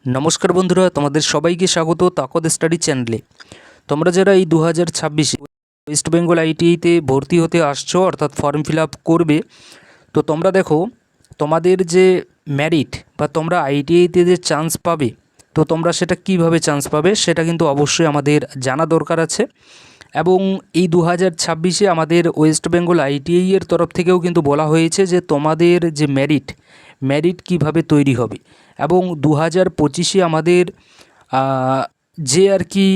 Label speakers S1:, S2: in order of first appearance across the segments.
S1: নমস্কার বন্ধুরা, তোমাদের সবাইকে স্বাগত তাকদ স্টাডি চ্যানেলে। তোমরা যারা এই 2026 ওয়েস্ট বেঙ্গল আইটিআইতে ভর্তি হতে আসছো, অর্থাৎ ফর্ম ফিল আপ করবে, তো তোমরা দেখো তোমাদের যে মেরিট বা তোমরা আইটিআইতে যে চান্স পাবে, তো তোমরা সেটা কিভাবে চান্স পাবে সেটা কিন্তু অবশ্যই আমাদের জানা দরকার আছে। এবং এই 2026 আমাদের ওয়েস্ট বেঙ্গল আইটিআই এর তরফ থেকেও কিন্তু বলা হয়েছে যে তোমাদের যে মেরিট কিভাবে তৈরি হবে। এবং 2025 আমাদের যে আর কি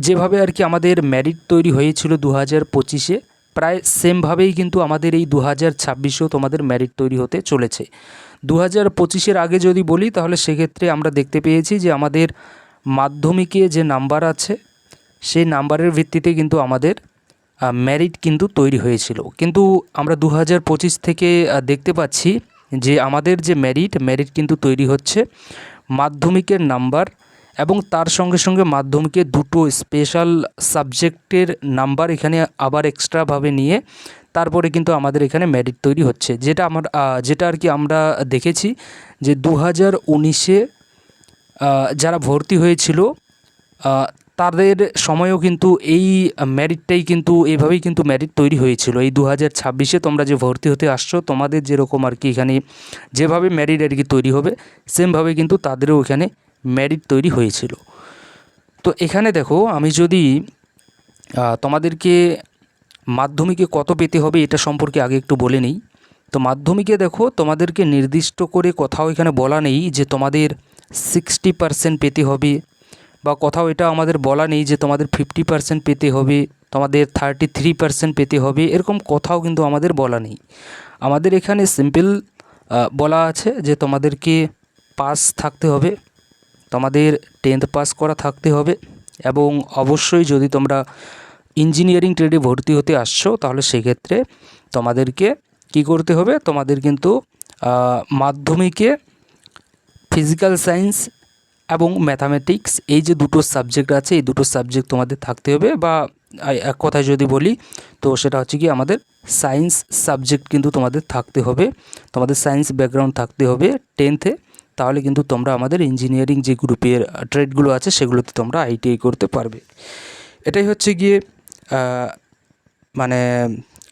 S1: যেভাবে আর কি আমাদের মেরিট তৈরি হয়েছিল 2025 প্রায় সেমভাবেই কিন্তু আমাদের এই 2026 তোমাদের মেরিট তৈরি হতে চলেছে। 2025 আগে যদি বলি তাহলে সেক্ষেত্রে আমরা দেখতে পেয়েছি যে আমাদের মাধ্যমিকে যে নাম্বার আছে সেই নাম্বারের ভিত্তিতে কিন্তু আমাদের মেরিট কিন্তু তৈরি হয়েছিল। কিন্তু আমরা 2025 থেকে দেখতে পাচ্ছি যে আমাদের যে মেরিট কিন্তু তৈরি হচ্ছে মাধ্যমিকের নাম্বার এবং তার সঙ্গে সঙ্গে মাধ্যমিকে দুটো স্পেশাল সাবজেক্টের নাম্বার এখানে আবার এক্সট্রাভাবে নিয়ে তারপরে কিন্তু আমাদের এখানে মেরিট তৈরি হচ্ছে। যেটা আর কি আমরা দেখেছি যে 2019 যারা ভর্তি হয়েছিল তাদের সময়ও কিন্তু এই মেরিটটাই কিন্তু এভাবেই কিন্তু মেরিট তৈরি হয়েছিল। এই 2026 তোমরা যে ভর্তি হতে আসছো, তোমাদের যেরকম আর কি এখানে যেভাবে মেরিট আর কি তৈরি হবে সেমভাবে কিন্তু তাদেরও এখানে মেরিট তৈরি হয়েছিল। তো এখানে দেখো আমি যদি তোমাদেরকে মাধ্যমিকে কত পেতে হবে এটা সম্পর্কে আগে একটু বলে নিই। তো মাধ্যমিকে দেখো তোমাদেরকে নির্দিষ্ট করে কোথাও এখানে বলা নেই যে তোমাদের 60% পেতে হবে, বা কোথাও এটা আমাদের বলা নেই যে তোমাদের 50% পেতে হবে, তোমাদের 33% পেতে হবে, এরকম কোথাও কিন্তু আমাদের বলা নেই। আমাদের এখানে সিম্পল বলা আছে যে তোমাদেরকে পাস থাকতে হবে, তোমাদের 10th পাস করা থাকতে হবে, এবং অবশ্যই যদি তোমরা ইঞ্জিনিয়ারিং ট্রেডে ভর্তি হতে আসছো তাহলে সেক্ষেত্রে তোমাদেরকে কি করতে হবে, তোমাদের কিন্তু মাধ্যমিকে ফিজিক্যাল সায়েন্স এবং ম্যাথামেটিক্স এই যে দুটো সাবজেক্ট আছে এই দুটো সাবজেক্ট তোমাদের থাকতে হবে, বা এক কথায় যদি বলি তো সেটা হচ্ছে কি আমাদের সায়েন্স সাবজেক্ট কিন্তু তোমাদের থাকতে হবে, তোমাদের সায়েন্স ব্যাকগ্রাউন্ড থাকতে হবে 10th-এ। তাহলে কিন্তু তোমরা আমাদের ইঞ্জিনিয়ারিং যে গ্রুপের ট্রেডগুলো আছে সেগুলোতে তোমরা আইটিআই করতে পারবে। এটাই হচ্ছে গিয়ে মানে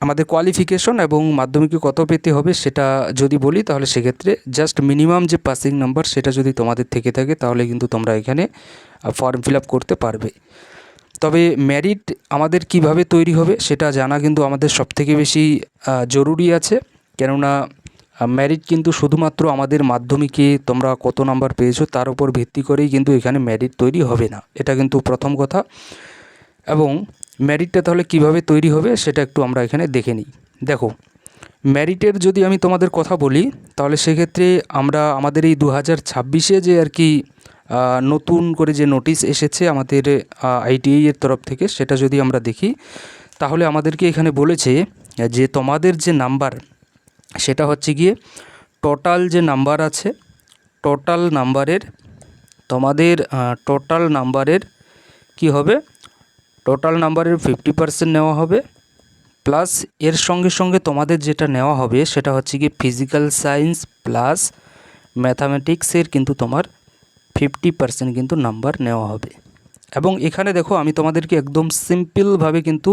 S1: আমাদের কোয়ালিফিকেশন। এবং মাধ্যমিকে কত পেতে হবে সেটা যদি বলি তাহলে সেক্ষেত্রে জাস্ট মিনিমাম যে পাসিং নাম্বার সেটা যদি তোমাদের থেকে থাকে তাহলে কিন্তু তোমরা এখানে ফর্ম ফিল আপ করতে পারবে। তবে মেরিট আমাদের কিভাবে তৈরি হবে সেটা জানা কিন্তু আমাদের সবথেকে বেশি জরুরি আছে। কেননা মেরিট কিন্তু শুধুমাত্র আমাদের মাধ্যমিকে তোমরা কত নাম্বার পেয়েছো তার উপর ভিত্তি করেই কিন্তু এখানে মেরিট তৈরি হবে না, এটা কিন্তু প্রথম কথা। এবং মেরিটটা তাহলে কিভাবে তৈরি হবে সেটা একটু আমরা এখানে দেখে নিই। দেখো, মেরিটের যদি আমি তোমাদের কথা বলি তাহলে সেক্ষেত্রে আমরা আমাদের এই 2026 যে আর কি নতুন করে যে নোটিশ এসেছে আমাদের আইটিআই এর তরফ থেকে সেটা যদি আমরা দেখি তাহলে আমাদেরকে এখানে বলেছে যে তোমাদের যে নাম্বার সেটা হচ্ছে গিয়ে টোটাল যে নাম্বার আছে টোটাল নাম্বারের কি হবে, টোটাল নাম্বারের 50% নেওয়া হবে, প্লাস এর সঙ্গে সঙ্গে তোমাদের যেটা নেওয়া হবে সেটা হচ্ছে কি ফিজিক্যাল সায়েন্স প্লাস ম্যাথামেটিক্সের কিন্তু তোমার 50% কিন্তু নাম্বার নেওয়া হবে। এবং এখানে দেখো আমি তোমাদেরকে একদম সিম্পলভাবে কিন্তু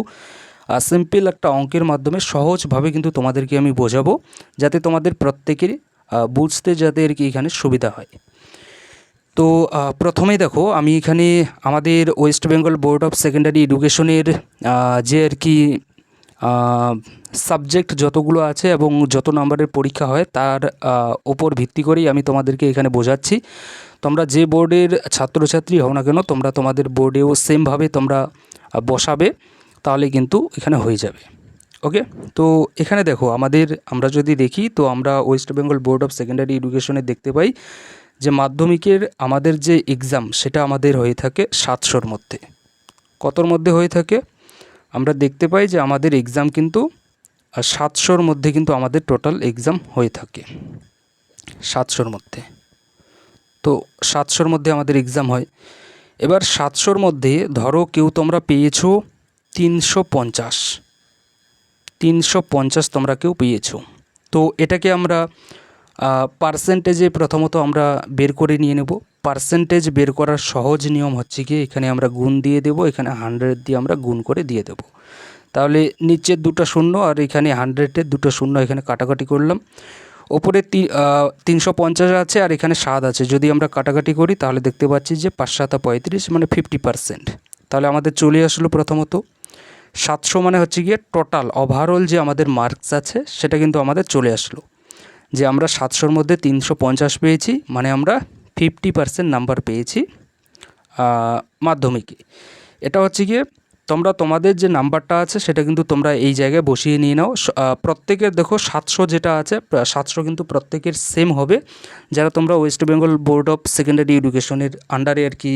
S1: সিম্পল একটা অঙ্কের মাধ্যমে সহজভাবে কিন্তু তোমাদেরকে আমি বোঝাবো যাতে তোমাদের প্রত্যেকেরই বুঝতে যাতে আর কি এখানে সুবিধা হয়। তো প্রথমেই দেখো আমি এখানে আমাদের West Bengal board of secondary এডুকেশনের যে আর কি সাবজেক্ট যতগুলো আছে এবং যত নাম্বারের পরীক্ষা হয় তার ওপর ভিত্তি করেই আমি তোমাদেরকে এখানে বোঝাচ্ছি। তোমরা যে বোর্ডের ছাত্রছাত্রী হও না কেন তোমরা তোমাদের বোর্ডেও সেমভাবে তোমরা বসাবে, তাহলে কিন্তু এখানে হয়ে যাবে। ওকে, তো এখানে দেখো আমরা যদি দেখি তো আমরা West Bengal board of secondary এডুকেশনে দেখতে পাই যে মাধ্যমিকের আমাদের যে এক্সাম সেটা আমাদের হয়ে থাকে 700-র মধ্যে। কতর মধ্যে হয়ে থাকে আমরা দেখতে পাই যে আমাদের এক্সাম কিন্তু 700-র মধ্যে কিন্তু আমাদের টোটাল এক্সাম হয়ে থাকে 700-র মধ্যে। তো 700-র মধ্যে আমাদের এক্সাম হয়। এবার 700-র মধ্যে ধরো কেউ তোমরা পেয়েছো 350 তোমরা কেউ পেয়েছো, তো এটাকে আমরা পার্সেন্টেজে প্রথমত আমরা বের করে নিয়ে নেব। পার্সেন্টেজ বের করার সহজ নিয়ম হচ্ছে কি, এখানে আমরা গুণ দিয়ে দেব, এখানে 100 দিয়ে আমরা গুণ করে দিয়ে দেব। তাহলে নিচের দুটো শূন্য আর এখানে 100-এর দুটো শূন্য এখানে কাটাকাটি করলাম। ওপরে 350 আছে আর এখানে 7 আছে, যদি আমরা কাটাকাটি করি তাহলে দেখতে পাচ্ছি যে 5 7 35 মানে 50%। তাহলে আমাদের চলে আসলো প্রথমত 700 মানে হচ্ছে গিয়ে টোটাল ওভারঅল যে আমাদের মার্কস আছে সেটা কিন্তু আমাদের চলে আসলো, যে আমরা 700-র মধ্যে 350 পেয়েছি, মানে আমরা 50% নাম্বার পেয়েছি মাধ্যমিকে। এটা হচ্ছে গিয়ে তোমরা তোমাদের যে নাম্বারটা আছে সেটা কিন্তু তোমরা এই জায়গায় বসিয়ে নিয়ে নাও। প্রত্যেকের দেখো 700 যেটা আছে 700 কিন্তু প্রত্যেকের সেম হবে, যারা তোমরা West Bengal board of secondary এডুকেশনের আন্ডারে আর কি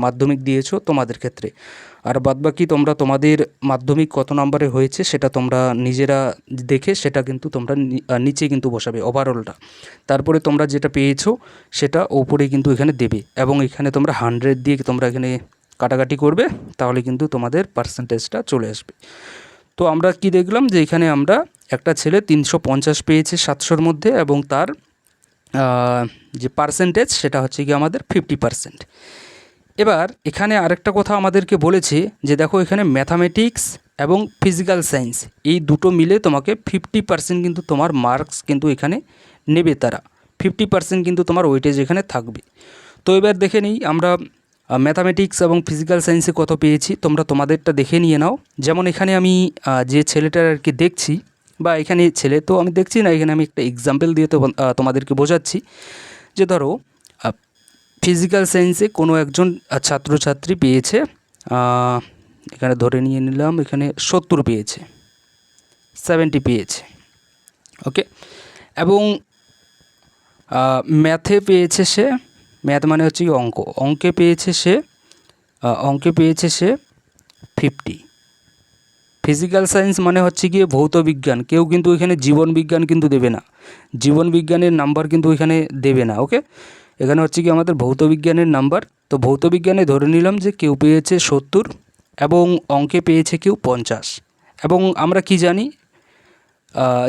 S1: মাধ্যমিক দিয়েছো তোমাদের ক্ষেত্রে। আর বাদবাকি তোমরা তোমাদের মাধ্যমিক কত নম্বরে হয়েছে সেটা তোমরা নিজেরা দেখে সেটা কিন্তু তোমরা নিচে কিন্তু বসাবে ওভারঅলটা। তারপরে তোমরা যেটা পেয়েছো সেটা ওপরে কিন্তু এখানে দেবে, এবং এখানে তোমরা 100 দিয়ে তোমরা এখানে কাটাকাটি করবে, তাহলে কিন্তু তোমাদের পার্সেন্টেজটা চলে আসবে। তো আমরা কি দেখলাম যে এখানে আমরা একটা ছেলে 350 পেয়েছে 700-র মধ্যে, এবং তার যে পার্সেন্টেজ সেটা হচ্ছে কি আমাদের 50%। এবার এখানে আরেকটা কথা আমাদেরকে বলেছে যে দেখো এখানে ম্যাথামেটিক্স এবং ফিজিক্যাল সায়েন্স এই দুটো মিলে তোমাকে 50% কিন্তু তোমার মার্কস কিন্তু এখানে নেবে, তারা 50% কিন্তু তোমার ওয়েটেজ এখানে থাকবে। তো এবার দেখে নিই আমরা ম্যাথামেটিক্স এবং ফিজিক্যাল সায়েন্সে কত পেয়েছি, তোমরা তোমাদেরটা দেখে নিয়ে নাও। যেমন এখানে আমি যে ছেলেটার আর কি দেখছি, বা এখানে ছেলে তো আমি দেখছি না, এখানে আমি একটা এক্সাম্পল দিয়ে তো তোমাদেরকে বোঝাচ্ছি যে ধরো ফিজিক্যাল সায়েন্সে কোনো একজন ছাত্রছাত্রী পেয়েছে, এখানে ধরে নিয়ে নিলাম এখানে 70 পেয়েছে, 70 পেয়েছে, ওকে। এবং ম্যাথে পেয়েছে সে, ম্যাথ মানে হচ্ছে কি অঙ্ক, অঙ্কে পেয়েছে সে 50। ফিজিক্যাল সায়েন্স মানে হচ্ছে গিয়ে ভৌত বিজ্ঞান, কেউ কিন্তু এখানে জীবন বিজ্ঞান কিন্তু দেবে না, জীবন বিজ্ঞানের নাম্বার কিন্তু এখানে দেবে না, ওকে। এখানে হচ্ছে কি আমাদের ভৌত বিজ্ঞানের নাম্বার। তো ভৌত বিজ্ঞানে ধরে নিলাম যে কেউ পেয়েছে 70 এবং অঙ্কে পেয়েছে কেউ 50। এবং আমরা কি জানি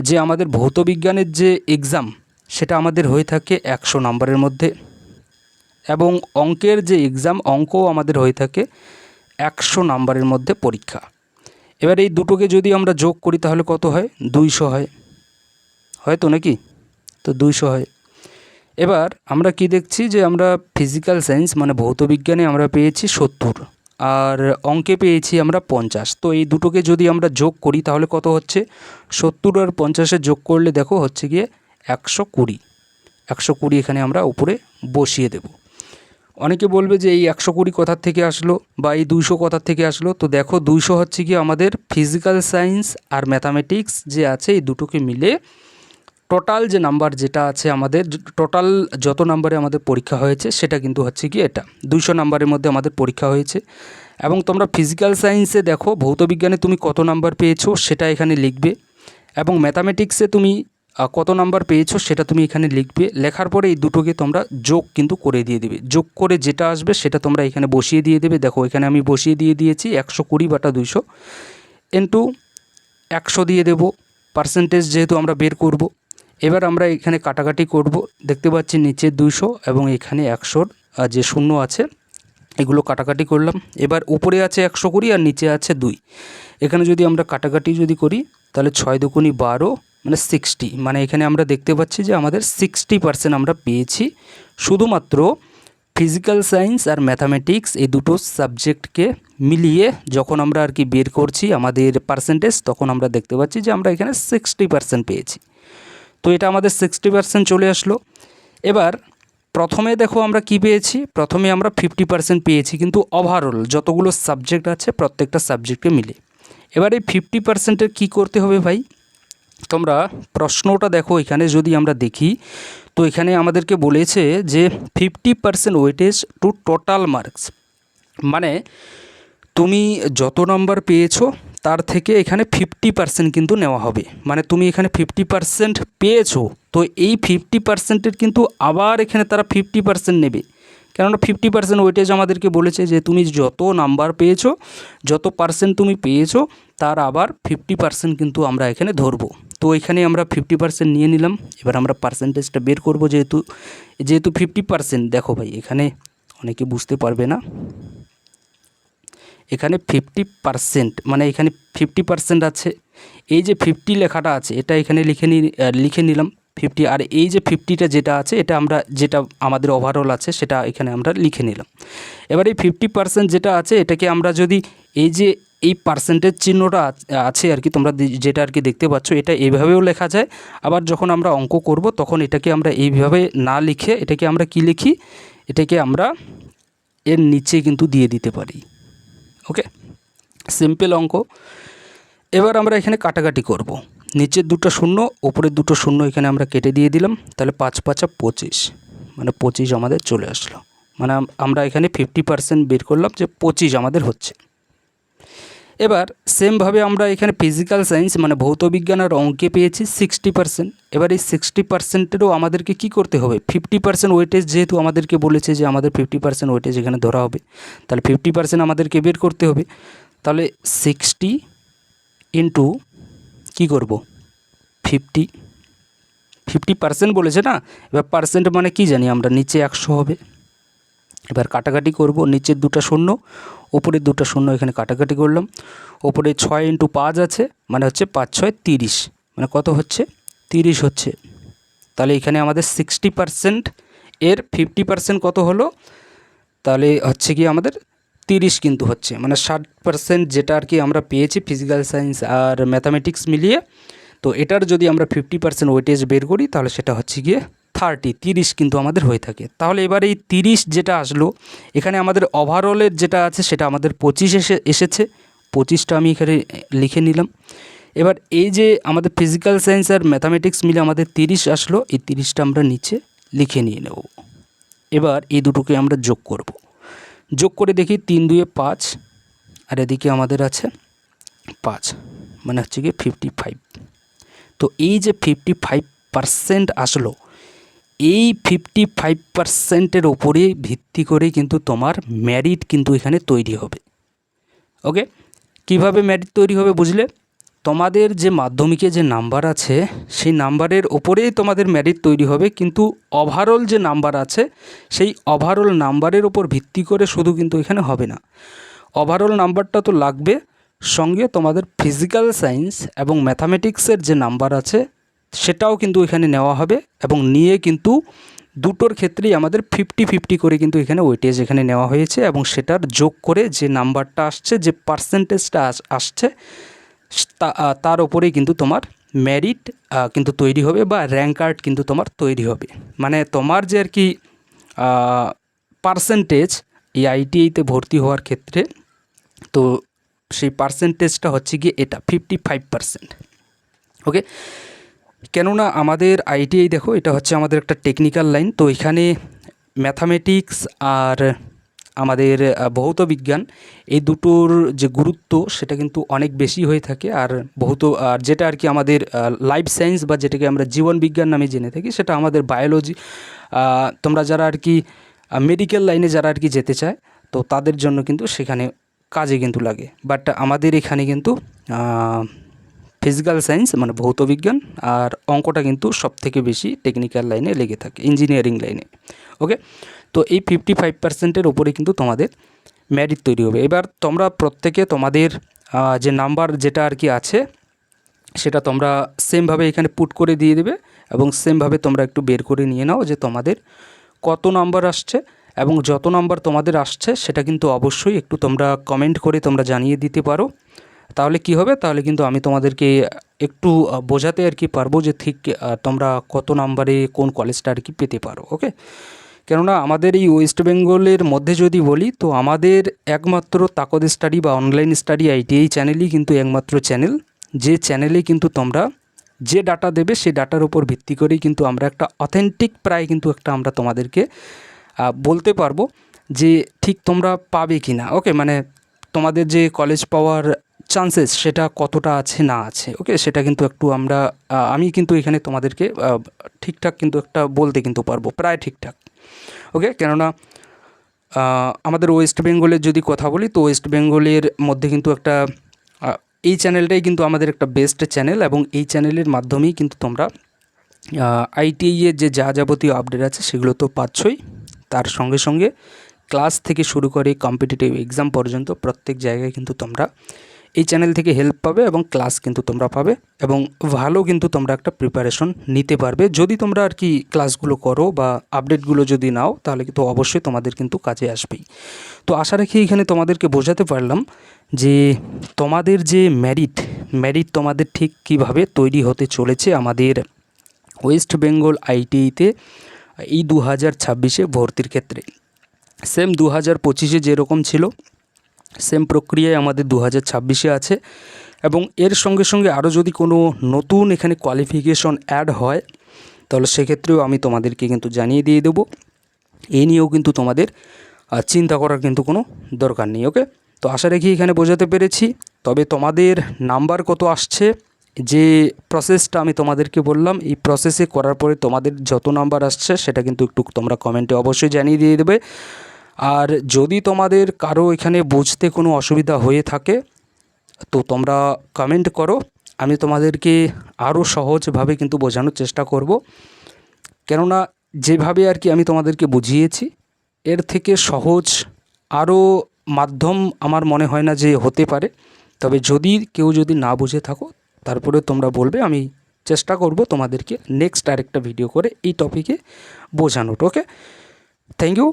S1: যে আমাদের ভৌত বিজ্ঞানের যে এক্সাম সেটা আমাদের হয়ে থাকে 100 নাম্বারের মধ্যে, এবং অঙ্কের যে এক্সাম অঙ্কও আমাদের হয়ে থাকে 100 নাম্বারের মধ্যে পরীক্ষা। এবার এই দুটোকে যদি আমরা যোগ করি তাহলে কত হয়, 200 হয়, হয়তো নাকি? তো 200 হয়। এবার আমরা কি দেখছি যে আমরা ফিজিক্যাল সায়েন্স মানে ভৌত বিজ্ঞানে আমরা পেয়েছি 70 আর অঙ্কে পেয়েছি আমরা 50। তো এই দুটোকে যদি আমরা যোগ করি তাহলে কত হচ্ছে, 70 আর 50-এর যোগ করলে দেখো হচ্ছে গিয়ে 120। 120 এখানে আমরা উপরে বসিয়ে দেব। অনেকে বলবে যে এই 120 কোথার থেকে আসলো বা এই 200 কোথার থেকে আসলো। তো দেখো 200 হচ্ছে কি আমাদের ফিজিক্যাল সায়েন্স আর ম্যাথামেটিক্স যে আছে এই দুটোকে মিলে টোটাল যে নাম্বার যেটা আছে আমাদের, টোটাল যত নাম্বারে আমাদের পরীক্ষা হয়েছে সেটা কিন্তু হচ্ছে কি এটা 200 নাম্বারের মধ্যে আমাদের পরীক্ষা হয়েছে। এবং তোমরা ফিজিক্যাল সায়েন্সে দেখো ভৌত বিজ্ঞানে তুমি কত নাম্বার পেয়েছো সেটা এখানে লিখবে, এবং ম্যাথামেটিক্সে তুমি কত নাম্বার পেয়েছো সেটা তুমি এখানে লিখবে। লেখার পরে এই দুটোকে তোমরা যোগ কিন্তু করে দিয়ে দেবে, যোগ করে যেটা আসবে সেটা তোমরা এখানে বসিয়ে দিয়ে দেবে। দেখো এখানে আমি বসিয়ে দিয়ে দিয়েছি 120/200 ইন্টু 100 দিয়ে দেব, পার্সেন্টেজ যেহেতু আমরা বের করব। এবার আমরা এখানে কাটাকাটি করব, দেখতে পাচ্ছি নিচে 200 এবং এখানে 100 যে শূন্য আছে এগুলো কাটাকাটি করলাম। এবার উপরে আছে 120 আর নিচে আছে 2। এখানে যদি আমরা কাটাকাটি যদি করি তাহলে 6 দুগুণে 12 মানে 60, মানে এখানে আমরা দেখতে পাচ্ছি যে আমাদের 60% আমরা পেয়েছি শুধুমাত্র ফিজিক্যাল সায়েন্স আর ম্যাথামেটিক্স এই দুটো সাবজেক্টকে মিলিয়ে। যখন আমরা আর কি বের করছি আমাদের পার্সেন্টেজ তখন আমরা দেখতে পাচ্ছি যে আমরা এখানে 60% পেয়েছি। তো এটা আমাদের 60% চলে আসলো। এবার প্রথমে দেখো আমরা কি পেয়েছি, প্রথমে আমরা 50% পেয়েছি কিন্তু ওভারঅল যতগুলো সাবজেক্ট আছে প্রত্যেকটা সাবজেক্টকে মিলে। এবার এই 50%-এর কী করতে হবে ভাই, তোমরা প্রশ্নটা দেখো এখানে যদি আমরা দেখি তো এখানে আমাদেরকে বলেছে যে 50% ওয়েটেজ টু টোটাল মার্কস, মানে তুমি যত নাম্বার পেয়েছো তার থেকে এখানে 50% কিন্তু নেওয়া হবে। মানে তুমি এখানে 50% পেয়েছো, তো এই 50%-এর কিন্তু আবার এখানে তারা 50% নেবে, কেননা 50% ওয়েটেজ আমাদেরকে বলেছে যে তুমি যত নাম্বার পেয়েছো, যত পার্সেন্ট তুমি পেয়েছো, তার আবার 50% কিন্তু আমরা এখানে ধরবো। তো এখানে আমরা 50% নিয়ে নিলাম। এবার আমরা পার্সেন্টেজটা বের করব, যেহেতু 50%। দেখো ভাই, এখানে অনেকে বুঝতে পারবে না, এখানে 50% মানে এখানে 50% আছে, এই যে 50 লেখাটা আছে এটা এখানে লিখে নিলাম 50, আর এই যে 50টা যেটা আছে এটা আমরা, যেটা আমাদের ওভারঅল আছে সেটা এখানে আমরা লিখে নিলাম। এবার এই 50% যেটা আছে এটাকে আমরা যদি এই যে এই পার্সেন্টেজ চিহ্নটা আছে আর কি, তোমরা যেটা আর কি দেখতে পাচ্ছ, এটা এইভাবেও লেখা যায়। আবার যখন আমরা অঙ্ক করব তখন এটাকে আমরা এইভাবে না লিখে এটাকে আমরা কি লিখি, এটাকে আমরা এর নিচে কিন্তু দিয়ে দিতে পারি। ওকে, সিম্পল অঙ্ক। এবার আমরা এখানে কাটাকাটি করব, নিচের দুটো শূন্য ওপরের দুটো শূন্য এখানে আমরা কেটে দিয়ে দিলাম, তাহলে 5 5 25, মানে 25 আমাদের চলে আসলো। মানে আমরা এখানে 50% বের করলাম যে 25 আমাদের হচ্ছে। এবার সেমভাবে আমরা এখানে ফিজিক্যাল সায়েন্স মানে ভৌতবিজ্ঞান আর অঙ্কে পেয়েছি 60%। এবার এই 60%এরও আমাদেরকে কি করতে হবে, 50% ওয়েটেজ যেহেতু আমাদেরকে বলেছে যে আমাদের 50% ওয়েটেজ এখানে ধরা হবে, তাহলে 50% আমাদেরকে বের করতে হবে। তাহলে 60 ইন্টু কী করব, 50% বলেছে না, এবার পার্সেন্ট মানে কি জানি আমরা, নিচে 100 হবে। এবার কাটাকাটি করব, নিচের দুটো শূন্য ওপরের দুটো শূন্য এখানে কাটাকাটি করলাম, ওপরে 6 ইন্টু 5 আছে, মানে হচ্ছে 5 6 30, মানে কত হচ্ছে 30 হচ্ছে। তাহলে এখানে আমাদের 60% এর 50% কত হলো, তাহলে হচ্ছে কি আমাদের 30 কিন্তু হচ্ছে, মানে 60% যেটা আর কি আমরা পেয়েছি ফিজিক্যাল সায়েন্স আর ম্যাথামেটিক্স মিলিয়ে। তো এটার যদি আমরা 50% ওয়েটেজ বের করি তাহলে সেটা হচ্ছে গিয়ে 30 কিন্তু আমাদের হয়ে থাকে। তাহলে এবার এই 30 যেটা আসলো, এখানে আমাদের ওভারঅলের যেটা আছে সেটা আমাদের 25 এসেছে, 25টা আমি এখানে লিখে নিলাম। এবার এই যে আমাদের ফিজিক্যাল সায়েন্স আর ম্যাথামেটিক্স মিলে আমাদের 30 আসলো, এই 30টা আমরা নিচে লিখে নিয়ে নেব। এবার এই দুটোকে আমরা যোগ করব, যোগ করে দেখি 3 2 5, আর এদিকে আমাদের আছে 5, মানে হচ্ছে গিয়ে 55। তো এই যে 55% আসলো, এই 55%-এর ওপরে ভিত্তি করে কিন্তু তোমার মেরিট কিন্তু এখানে তৈরি হবে। ওকে, কিভাবে মেরিট তৈরি হবে বুঝলে, তোমাদের যে মাধ্যমিকে যে নাম্বার আছে সেই নাম্বারের ওপরেই তোমাদের মেরিট তৈরি হবে, কিন্তু ওভারঅল যে নাম্বার আছে সেই ওভারঅল নাম্বারের ওপর ভিত্তি করে শুধু কিন্তু এখানে হবে না, ওভারঅল নাম্বারটা তো লাগবে, সঙ্গে তোমাদের ফিজিক্যাল সায়েন্স এবং ম্যাথামেটিক্সের যে নাম্বার আছে সেটাও কিন্তু এখানে নেওয়া হবে, এবং নিয়ে কিন্তু দুটোর ক্ষেত্রেই আমাদের 50-50 করে কিন্তু এখানে ওয়েটেজ এখানে নেওয়া হয়েছে, এবং সেটার যোগ করে যে নাম্বারটা আসছে, যে পার্সেন্টেজটা আসছে, তার ওপরেই কিন্তু তোমার মেরিট কিন্তু তৈরি হবে, বা র্যাঙ্ক কার্ড কিন্তু তোমার তৈরি হবে। মানে তোমার যে আর কি পার্সেন্টেজ এই আইটিআইতে ভর্তি হওয়ার ক্ষেত্রে, তো সেই পার্সেন্টেজটা হচ্ছে গিয়ে এটা 55%। ওকে, কেননা আমাদের আইটিআই দেখো এটা হচ্ছে আমাদের একটা টেকনিক্যাল লাইন, তো এখানে ম্যাথামেটিক্স আর আমাদের ভৌত বিজ্ঞান এই দুটোর যে গুরুত্ব সেটা কিন্তু অনেক বেশি হয়ে থাকে। আর আর যেটা আর কি আমাদের লাইফ সায়েন্স বা যেটাকে আমরা জীবন বিজ্ঞান নামে জেনে থাকি, সেটা আমাদের বায়োলজি। তোমরা যারা আর কি মেডিকেল লাইনে যারা আর কি যেতে চায়, তো তাদের জন্য কিন্তু সেখানে কাজে কিন্তু লাগে। বাট আমাদের এখানে কিন্তু ফিজিক্যাল সায়েন্স মানে ভৌত বিজ্ঞান আর অঙ্কটা কিন্তু সবথেকে বেশি টেকনিক্যাল লাইনে লেগে থাকে, ইঞ্জিনিয়ারিং লাইনে। ওকে, তো এই 55%-এর ওপরে কিন্তু তোমাদের মেরিট তৈরি হবে। এবার তোমরা প্রত্যেকে তোমাদের যে নাম্বার যেটা আর কি আছে সেটা তোমরা সেমভাবে এখানে পুট করে দিয়ে দেবে, এবং সেমভাবে তোমরা একটু বের করে নিয়ে নাও যে তোমাদের কত নাম্বার আসছে, এবং যত নাম্বার তোমাদের আসছে সেটা কিন্তু অবশ্যই একটু তোমরা কমেন্ট করে তোমরা জানিয়ে দিতে পারো। তাহলে কি হবে, তাহলে কিন্তু আমি তোমাদেরকে একটু বোঝাতে আর কি পারবো যে ঠিক তোমরা কত নাম্বারে কোন কলেজটা আর কি পেতে পারো। ওকে, কেননা আমাদের এই ওয়েস্ট বেঙ্গলের মধ্যে যদি বলি, তো আমাদের একমাত্র তাকদ স্টাডি বা অনলাইন স্টাডি আইটিআই চ্যানেলই কিন্তু একমাত্র চ্যানেল, যে চ্যানেলে কিন্তু তোমরা যে ডাটা দেবে সেই ডাটার উপর ভিত্তি করেই কিন্তু আমরা একটা অথেন্টিক প্রায় কিন্তু একটা আমরা তোমাদেরকে বলতে পারবো যে ঠিক তোমরা পাবে কি না। ওকে, মানে তোমাদের যে কলেজ পাওয়ার চান্সেস সেটা কতটা আছে না আছে। ওকে, সেটা কিন্তু একটু আমি কিন্তু এখানে তোমাদেরকে ঠিকঠাক কিন্তু একটা বলতে কিন্তু পারবো, প্রায় ঠিকঠাক। ওকে, কেননা আমাদের ওয়েস্ট বেঙ্গলের যদি কথা বলি, তো ওয়েস্ট বেঙ্গলের মধ্যে কিন্তু একটা এই চ্যানেলটাই কিন্তু আমাদের একটা বেস্ট চ্যানেল, এবং এই চ্যানেলের মাধ্যমেই কিন্তু তোমরা আইটিআইয়ের যে যা যাবতীয় আপডেট আছে সেগুলো তো পাচ্ছই, তার সঙ্গে সঙ্গে ক্লাস থেকে শুরু করে কম্পিটিটিভ এক্সাম পর্যন্ত প্রত্যেক জায়গায় কিন্তু তোমরা এই চ্যানেল থেকে হেল্প পাবে, এবং ক্লাস কিন্তু তোমরা পাবে, এবং ভালো কিন্তু তোমরা একটা প্রিপারেশন নিতে পারবে যদি তোমরা আর কি ক্লাসগুলো করো বা আপডেটগুলো যদি নাও, তাহলে কিন্তু অবশ্যই তোমাদের কিন্তু কাজে আসবেই। তো আশা রাখি এখানে তোমাদেরকে বোঝাতে পারলাম যে তোমাদের যে মেরিট তোমাদের ঠিক কীভাবে তৈরি হতে চলেছে আমাদের ওয়েস্ট বেঙ্গল আইটিআইতে এই 2026-এ ভর্তির ক্ষেত্রে। সেম 2025-এ যেরকম ছিল সেম প্রক্রিয়ায় আমাদের 2026-এ আছে, এবং এর সঙ্গে সঙ্গে আরও যদি কোনো নতুন এখানে কোয়ালিফিকেশন অ্যাড হয় তাহলে সেক্ষেত্রেও আমি তোমাদেরকে কিন্তু জানিয়ে দিয়ে দেবো। এ নিয়েও কিন্তু তোমাদের চিন্তা করার কিন্তু কোনো দরকার নেই। ওকে, তো আশা রাখি এখানে বোঝাতে পেরেছি। তবে তোমাদের নাম্বার কত আসছে, যে প্রসেসটা আমি তোমাদেরকে বললাম, এই প্রসেসে করার পরে তোমাদের যত নাম্বার আসছে সেটা কিন্তু একটু তোমরা কমেন্টে অবশ্যই জানিয়ে দিয়ে দেবে। আর যদি তোমাদের কারো এখানে বুঝতে কোনো অসুবিধা হয়ে থাকে তো তোমরা কমেন্ট করো, আমি তোমাদেরকে আরও সহজভাবে কিন্তু বোঝানোর চেষ্টা করব। কেননা যেভাবে আর কি আমি তোমাদেরকে বুঝিয়েছি এর থেকে সহজ আরও মাধ্যম আমার মনে হয় না যে হতে পারে। তবে যদি কেউ যদি না বুঝে থাকো তারপরে তোমরা বলবে, আমি চেষ্টা করব তোমাদেরকে নেক্সট আরেকটা ভিডিও করে এই টপিকে বোঝানোর। ওকে, থ্যাংক ইউ।